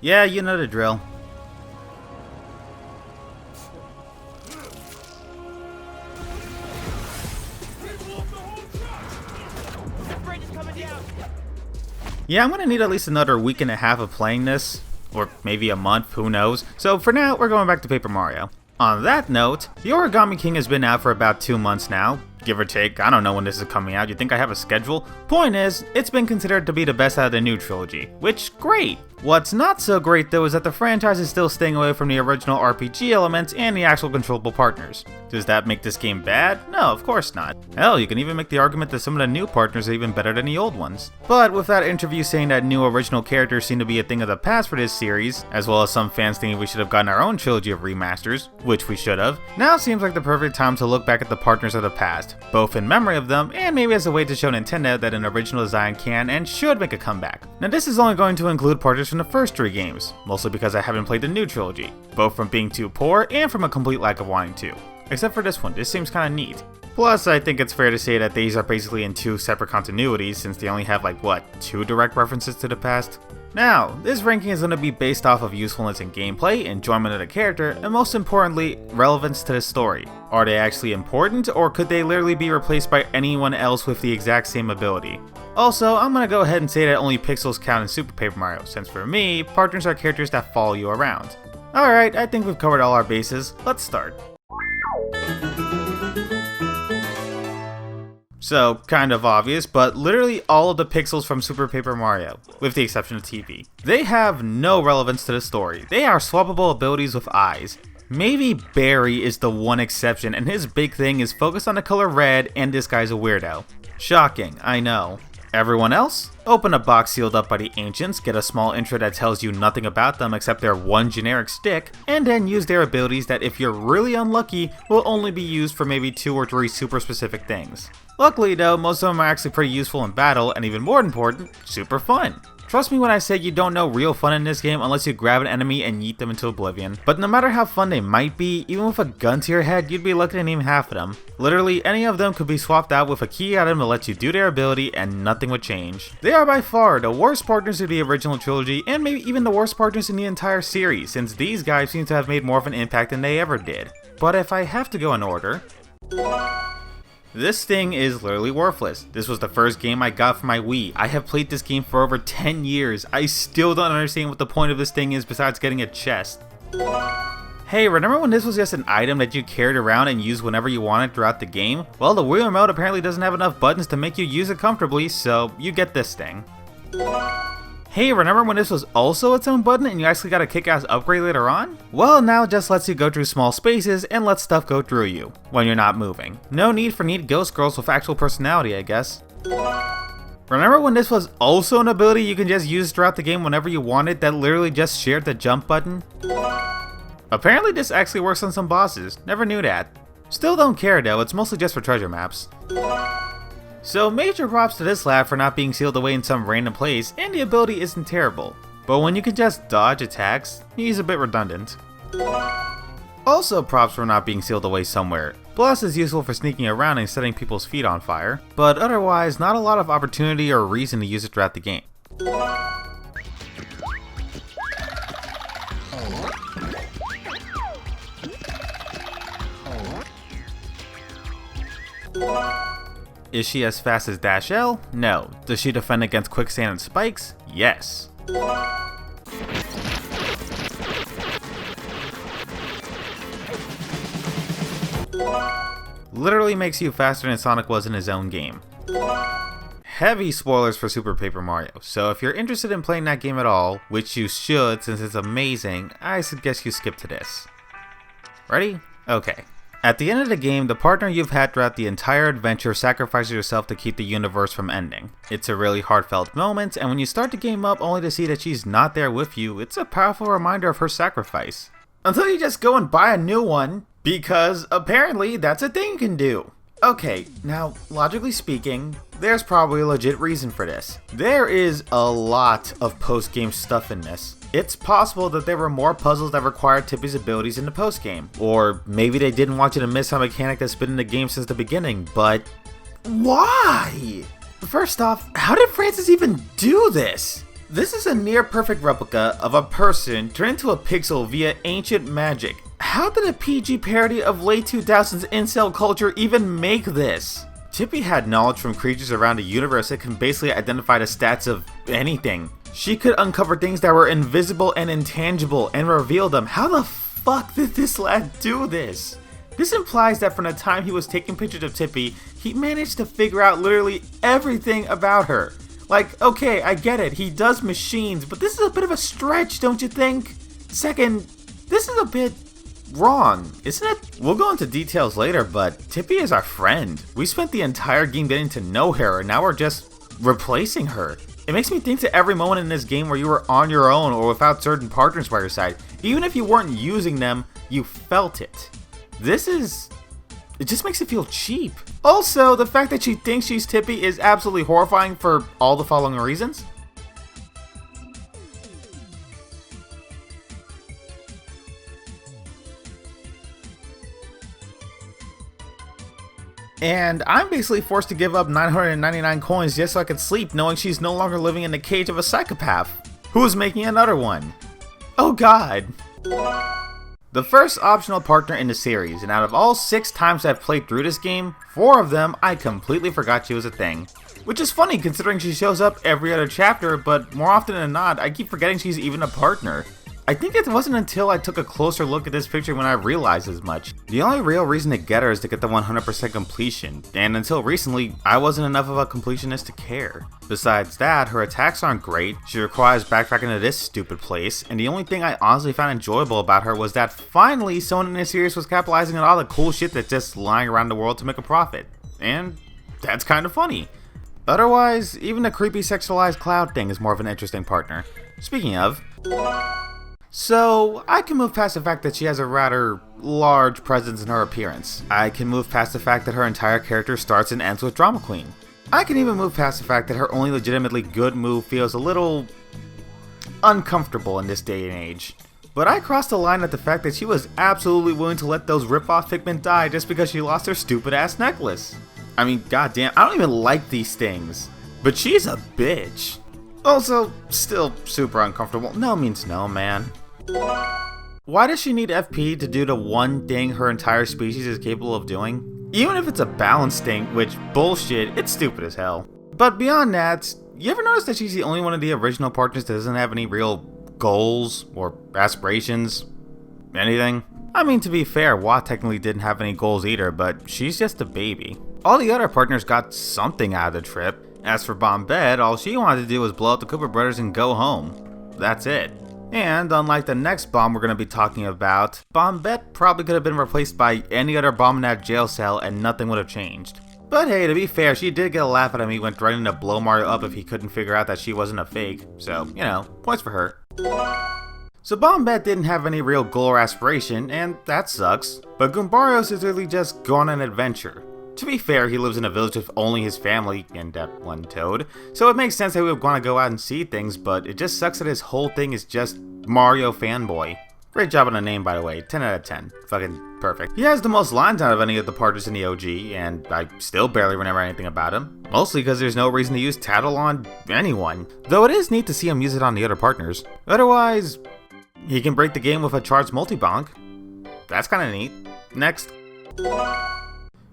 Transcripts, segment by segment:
Yeah, you know the drill. Yeah, I'm gonna need at least another week and a half of playing this, or maybe a month, who knows. So for now, we're going back to Paper Mario. On that note, the Origami King has been out for about 2 months now, give or take. I don't know when this is coming out. You think I have a schedule? Point is, it's been considered to be the best out of the new trilogy, which, great! What's not so great though is that the franchise is still staying away from the original RPG elements and the actual controllable partners. Does that make this game bad? No, of course not. Hell, you can even make the argument that some of the new partners are even better than the old ones. But with that interview saying that new original characters seem to be a thing of the past for this series, as well as some fans thinking we should have gotten our own trilogy of remasters, which we should have, now seems like the perfect time to look back at the partners of the past, both in memory of them and maybe as a way to show Nintendo that an original design can and should make a comeback. Now this is only going to include partners from the first 3 games, mostly because I haven't played the new trilogy, both from being too poor and from a complete lack of wanting to. Except for this one, this seems kinda neat. Plus, I think it's fair to say that these are basically in 2 separate continuities since they only have 2 direct references to the past? Now, this ranking is going to be based off of usefulness in gameplay, enjoyment of the character, and most importantly, relevance to the story. Are they actually important, or could they literally be replaced by anyone else with the exact same ability? Also, I'm going to go ahead and say that only pixels count in Super Paper Mario, since for me, partners are characters that follow you around. Alright, I think we've covered all our bases, let's start. So, kind of obvious, but literally all of the pixels from Super Paper Mario, with the exception of TV. They have no relevance to the story. They are swappable abilities with eyes. Maybe Barry is the one exception, and his big thing is focus on the color red, and this guy's a weirdo. Shocking, I know. Everyone else? Open a box sealed up by the ancients, get a small intro that tells you nothing about them except their one generic stick, and then use their abilities that if you're really unlucky, will only be used for maybe 2 or 3 super specific things. Luckily though, most of them are actually pretty useful in battle, and even more important, super fun. Trust me when I say you don't know real fun in this game unless you grab an enemy and yeet them into oblivion. But no matter how fun they might be, even with a gun to your head, you'd be lucky to name half of them. Literally, any of them could be swapped out with a key item to let you do their ability and nothing would change. They are by far the worst partners of the original trilogy, and maybe even the worst partners in the entire series, since these guys seem to have made more of an impact than they ever did. But if I have to go in order... This thing is literally worthless. This was the first game I got for my Wii. I have played this game for over 10 years. I still don't understand what the point of this thing is besides getting a chest. Hey, remember when this was just an item that you carried around and used whenever you wanted throughout the game? Well, the Wii remote apparently doesn't have enough buttons to make you use it comfortably, so you get this thing. Hey, remember when this was also its own button and you actually got a kick-ass upgrade later on? Well, now it just lets you go through small spaces and lets stuff go through you when you're not moving. No need for neat ghost girls with actual personality, I guess. Remember when this was also an ability you can just use throughout the game whenever you wanted that literally just shared the jump button? Apparently this actually works on some bosses, never knew that. Still don't care though, it's mostly just for treasure maps. So major props to this lab for not being sealed away in some random place, and the ability isn't terrible. But when you can just dodge attacks, he's a bit redundant. Also props for not being sealed away somewhere. Plus is useful for sneaking around and setting people's feet on fire, but otherwise not a lot of opportunity or reason to use it throughout the game. Is she as fast as Dash L? No. Does she defend against quicksand and spikes? Yes. Literally makes you faster than Sonic was in his own game. Heavy spoilers for Super Paper Mario, so if you're interested in playing that game at all, which you should since it's amazing, I suggest you skip to this. Ready? Okay. At the end of the game, the partner you've had throughout the entire adventure sacrifices yourself to keep the universe from ending. It's a really heartfelt moment, and when you start the game up only to see that she's not there with you, it's a powerful reminder of her sacrifice. Until you just go and buy a new one, because apparently that's a thing you can do. Okay, now, logically speaking, there's probably a legit reason for this. There is a lot of post-game stuff in this. It's possible that there were more puzzles that required Tippy's abilities in the post-game. Or maybe they didn't want you to miss a mechanic that's been in the game since the beginning, but why? First off, how did Francis even do this? This is a near perfect replica of a person turned into a pixel via ancient magic. How did a PG parody of late 2000s incel culture even make this? Tippy had knowledge from creatures around a universe that can basically identify the stats of anything. She could uncover things that were invisible and intangible and reveal them. How the fuck did this lad do this? This implies that from the time he was taking pictures of Tippy, he managed to figure out literally everything about her. Like, okay, I get it, he does machines, but this is a bit of a stretch, don't you think? Second, this is a bit wrong, isn't it? We'll go into details later, but Tippy is our friend. We spent the entire game getting to know her, and now we're just replacing her. It makes me think to every moment in this game where you were on your own or without certain partners by your side. Even if you weren't using them, you felt it. It just makes it feel cheap. Also, the fact that she thinks she's Tippy is absolutely horrifying for all the following reasons. And I'm basically forced to give up 999 coins just so I could sleep, knowing she's no longer living in the cage of a psychopath, who is making another one. Oh god. The first optional partner in the series, and out of all 6 times I've played through this game, 4 of them I completely forgot she was a thing. Which is funny considering she shows up every other chapter, but more often than not, I keep forgetting she's even a partner. I think it wasn't until I took a closer look at this picture when I realized as much. The only real reason to get her is to get the 100% completion, and until recently, I wasn't enough of a completionist to care. Besides that, her attacks aren't great, she requires backtracking to this stupid place, and the only thing I honestly found enjoyable about her was that finally someone in this series was capitalizing on all the cool shit that's just lying around the world to make a profit. And that's kind of funny. Otherwise, even the creepy sexualized cloud thing is more of an interesting partner. Speaking of... So, I can move past the fact that she has a rather large presence in her appearance. I can move past the fact that her entire character starts and ends with Drama Queen. I can even move past the fact that her only legitimately good move feels a little uncomfortable in this day and age. But I crossed the line at the fact that she was absolutely willing to let those rip-off Figment die just because she lost her stupid ass necklace. I mean, goddamn, I don't even like these things. But she's a bitch. Also, still super uncomfortable. No means no, man. Why does she need FP to do the one thing her entire species is capable of doing? Even if it's a balance thing, which, bullshit, it's stupid as hell. But beyond that, you ever notice that she's the only one of the original partners that doesn't have any real goals or aspirations? Anything? I mean, to be fair, Watt technically didn't have any goals either, but she's just a baby. All the other partners got something out of the trip. As for Bombette, all she wanted to do was blow up the Cooper brothers and go home. That's it. And unlike the next bomb we're going to be talking about, Bombette probably could have been replaced by any other bomb in that jail cell and nothing would have changed. But hey, to be fair, she did get a laugh out of me when threatening to blow Mario up if he couldn't figure out that she wasn't a fake, so, you know, points for her. So Bombette didn't have any real goal or aspiration, and that sucks, but Goombarios is really just going on an adventure. To be fair, he lives in a village with only his family and that one toad, so it makes sense that he would want to go out and see things, but it just sucks that his whole thing is just Mario fanboy. Great job on the name, by the way, 10 out of 10. Fucking perfect. He has the most lines out of any of the partners in the OG, and I still barely remember anything about him. Mostly because there's no reason to use Tattle on anyone, though it is neat to see him use it on the other partners. Otherwise, he can break the game with a charged multi-bonk. That's kinda neat. Next.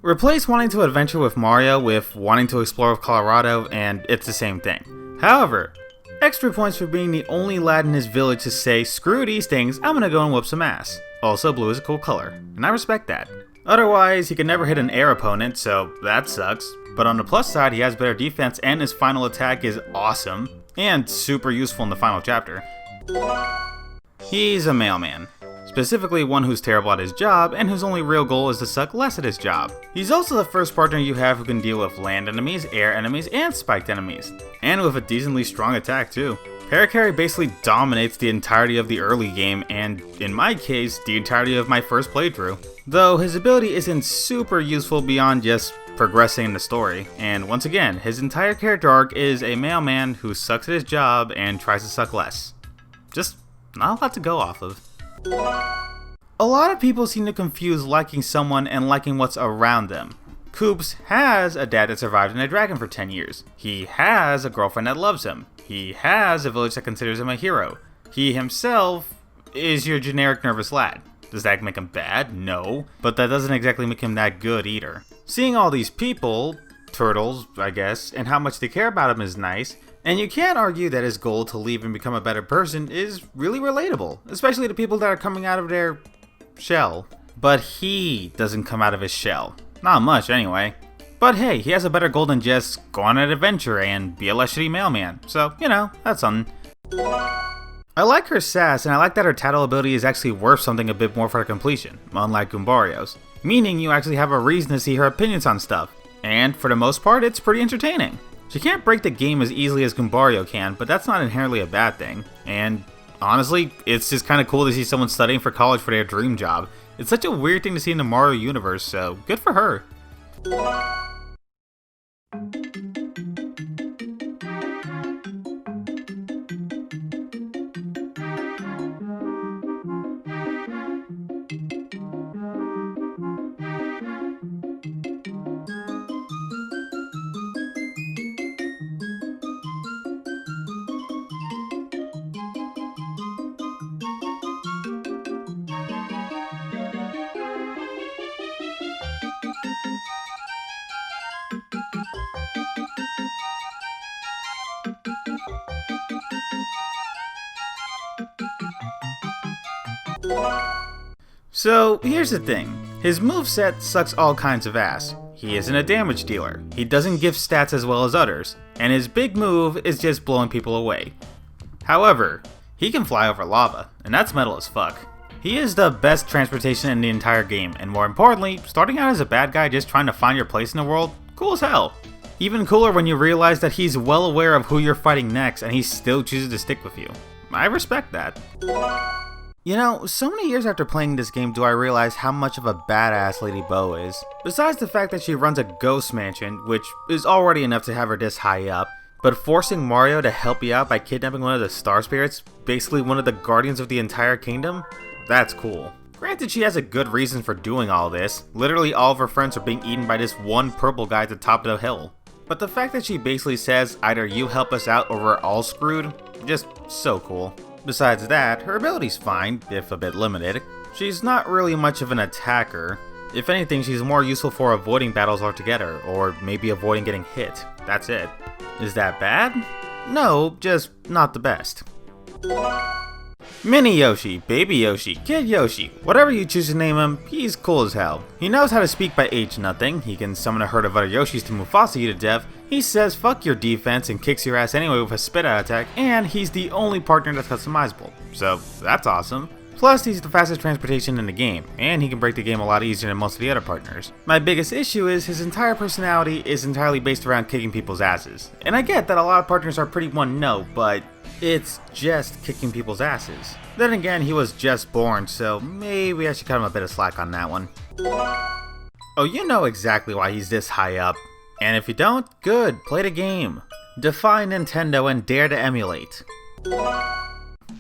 Replace wanting to adventure with Mario with wanting to explore with Colorado, and it's the same thing. However, extra points for being the only lad in his village to say, screw these things, I'm gonna go and whoop some ass. Also, blue is a cool color, and I respect that. Otherwise, he can never hit an air opponent, so that sucks. But on the plus side, he has better defense and his final attack is awesome, and super useful in the final chapter. He's a mailman. Specifically one who's terrible at his job, and whose only real goal is to suck less at his job. He's also the first partner you have who can deal with land enemies, air enemies, and spiked enemies. And with a decently strong attack too. Paracarry basically dominates the entirety of the early game, and in my case, the entirety of my first playthrough. Though his ability isn't super useful beyond just progressing in the story, and once again, his entire character arc is a mailman who sucks at his job and tries to suck less. Just not a lot to go off of. A lot of people seem to confuse liking someone and liking what's around them. Koops has a dad that survived in a dragon for 10 years. He has a girlfriend that loves him. He has a village that considers him a hero. He himself is your generic nervous lad. Does that make him bad? No, but that doesn't exactly make him that good either. Seeing all these people, turtles, I guess, and how much they care about him is nice, and you can't argue that his goal to leave and become a better person is really relatable, especially to people that are coming out of their shell. But he doesn't come out of his shell. Not much, anyway. But hey, he has a better goal than just go on an adventure and be a less shitty mailman, so, you know, that's something. I like her sass, and I like that her tattle ability is actually worth something a bit more for her completion, unlike Goombario's. Meaning you actually have a reason to see her opinions on stuff. And for the most part, it's pretty entertaining. She can't break the game as easily as Goombario can, but that's not inherently a bad thing. And honestly, it's just kinda cool to see someone studying for college for their dream job. It's such a weird thing to see in the Mario universe, so good for her. So here's the thing, his moveset sucks all kinds of ass. He isn't a damage dealer, he doesn't give stats as well as others, and his big move is just blowing people away. However, he can fly over lava, and that's metal as fuck. He is the best transportation in the entire game, and more importantly, starting out as a bad guy just trying to find your place in the world, cool as hell. Even cooler when you realize that he's well aware of who you're fighting next and he still chooses to stick with you. I respect that. You know, so many years after playing this game do I realize how much of a badass Lady Bow is. Besides the fact that she runs a ghost mansion, which is already enough to have her this high up, but forcing Mario to help you out by kidnapping one of the star spirits, basically one of the guardians of the entire kingdom, that's cool. Granted, she has a good reason for doing all this. Literally all of her friends are being eaten by this one purple guy at the top of the hill. But the fact that she basically says either you help us out or we're all screwed, just so cool. Besides that, her ability's fine, if a bit limited. She's not really much of an attacker. If anything, she's more useful for avoiding battles altogether, or maybe avoiding getting hit. That's it. Is that bad? No, just not the best. Mini Yoshi, Baby Yoshi, Kid Yoshi, whatever you choose to name him, he's cool as hell. He knows how to speak by age nothing, he can summon a herd of other Yoshis to Mufasa you to death, he says fuck your defense and kicks your ass anyway with a spit out attack, and he's the only partner that's customizable. So that's awesome. Plus, he's the fastest transportation in the game, and he can break the game a lot easier than most of the other partners. My biggest issue is his entire personality is entirely based around kicking people's asses. And I get that a lot of partners are pretty one-note, but it's just kicking people's asses. Then again, he was just born, so maybe I should cut him a bit of slack on that one. Oh, you know exactly why he's this high up. And if you don't, good, play the game. Defy Nintendo and dare to emulate.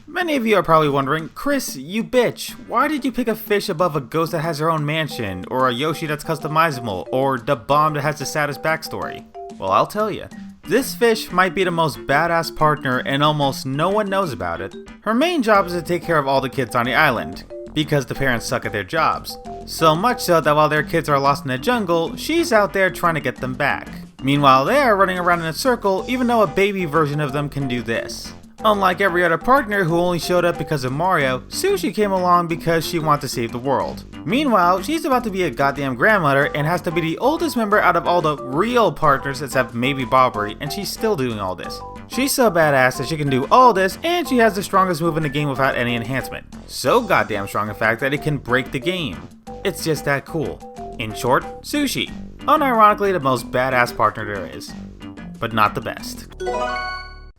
Many of you are probably wondering, Chris, you bitch, why did you pick a fish above a ghost that has her own mansion, or a Yoshi that's customizable, or the bomb that has the saddest backstory? Well, I'll tell you. This fish might be the most badass partner and almost no one knows about it. Her main job is to take care of all the kids on the island, because the parents suck at their jobs. So much so that while their kids are lost in the jungle, she's out there trying to get them back. Meanwhile, they are running around in a circle even though a baby version of them can do this. Unlike every other partner who only showed up because of Mario, Sushi came along because she wanted to save the world. Meanwhile, she's about to be a goddamn grandmother and has to be the oldest member out of all the real partners except maybe Bobbery, and she's still doing all this. She's so badass that she can do all this, and she has the strongest move in the game without any enhancement. So goddamn strong in fact that it can break the game. It's just that cool. In short, Sushi. Unironically the most badass partner there is. But not the best.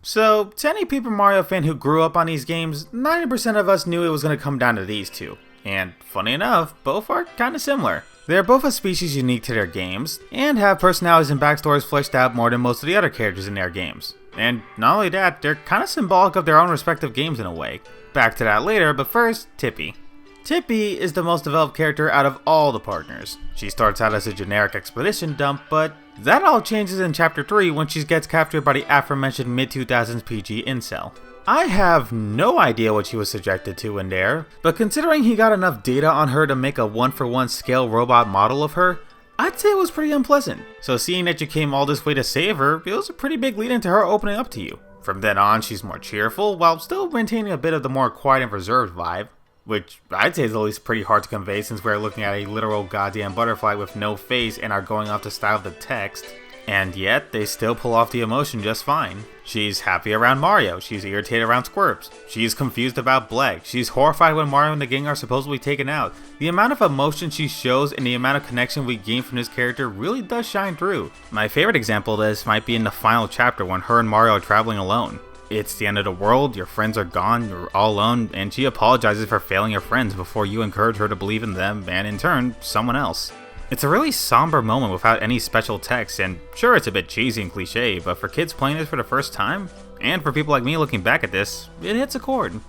So, to any Paper Mario fan who grew up on these games, 90% of us knew it was going to come down to these two. And funny enough, both are kinda similar. They're both a species unique to their games, and have personalities and backstories fleshed out more than most of the other characters in their games. And not only that, they're kinda symbolic of their own respective games in a way. Back to that later, but first, Tippy. Tippy is the most developed character out of all the partners. She starts out as a generic expedition dump, but That all changes in Chapter 3 when she gets captured by the aforementioned mid-2000s PG incel. I have no idea what she was subjected to in there, but considering he got enough data on her to make a 1-for-1 scale robot model of her, I'd say it was pretty unpleasant. So seeing that you came all this way to save her, it was a pretty big lead into her opening up to you. From then on, she's more cheerful, while still maintaining a bit of the more quiet and reserved vibe, which I'd say is at least pretty hard to convey since we're looking at a literal goddamn butterfly with no face and are going off the style of the text. And yet, they still pull off the emotion just fine. She's happy around Mario, she's irritated around Squirps, she's confused about Black, she's horrified when Mario and the gang are supposedly taken out. The amount of emotion she shows and the amount of connection we gain from this character really does shine through. My favorite example of this might be in the final chapter when her and Mario are traveling alone. It's the end of the world, your friends are gone, you're all alone, and she apologizes for failing your friends before you encourage her to believe in them and in turn, someone else. It's a really somber moment without any special text, and sure it's a bit cheesy and cliche, but for kids playing this for the first time, and for people like me looking back at this, it hits a chord.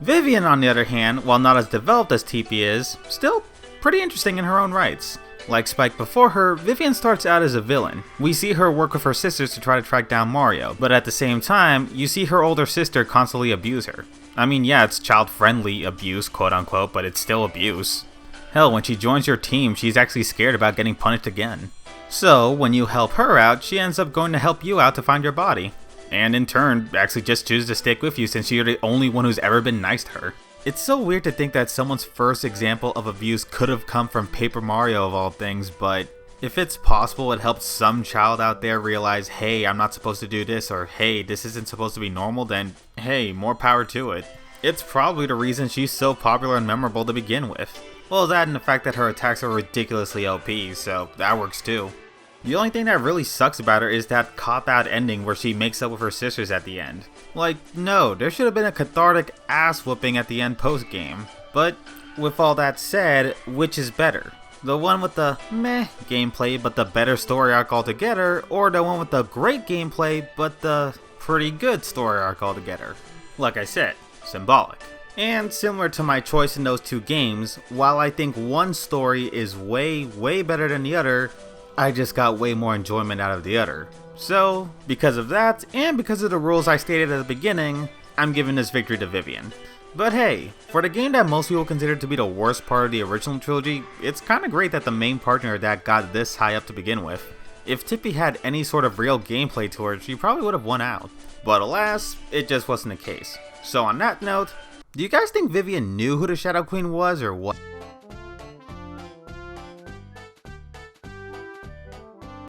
Vivian, on the other hand, while not as developed as TP is, still pretty interesting in her own rights. Like Spike before her, Vivian starts out as a villain. We see her work with her sisters to try to track down Mario, but at the same time, you see her older sister constantly abuse her. I mean, yeah, it's child-friendly abuse, quote-unquote, but it's still abuse. Hell, when she joins your team, she's actually scared about getting punished again. So, when you help her out, she ends up going to help you out to find your body. And in turn, actually just chooses to stick with you since you're the only one who's ever been nice to her. It's so weird to think that someone's first example of abuse could have come from Paper Mario of all things, but if it's possible it helped some child out there realize, hey, I'm not supposed to do this, or hey, this isn't supposed to be normal, then hey, more power to it. It's probably the reason she's so popular and memorable to begin with. Well, that and the fact that her attacks are ridiculously OP, so that works too. The only thing that really sucks about her is that cop-out ending where she makes up with her sisters at the end. Like, no, there should have been a cathartic ass-whooping at the end post-game. But, with all that said, which is better? The one with the meh gameplay but the better story arc altogether, or the one with the great gameplay but the pretty good story arc altogether? Like I said, symbolic. And similar to my choice in those two games, while I think one story is way better than the other, I just got way more enjoyment out of the other. So, because of that, and because of the rules I stated at the beginning, I'm giving this victory to Vivian. But hey, for the game that most people consider to be the worst part of the original trilogy, it's kinda great that the main partner that got this high up to begin with. If Tippy had any sort of real gameplay to her, she probably would have won out. But alas, it just wasn't the case. So on that note, do you guys think Vivian knew who the Shadow Queen was or what?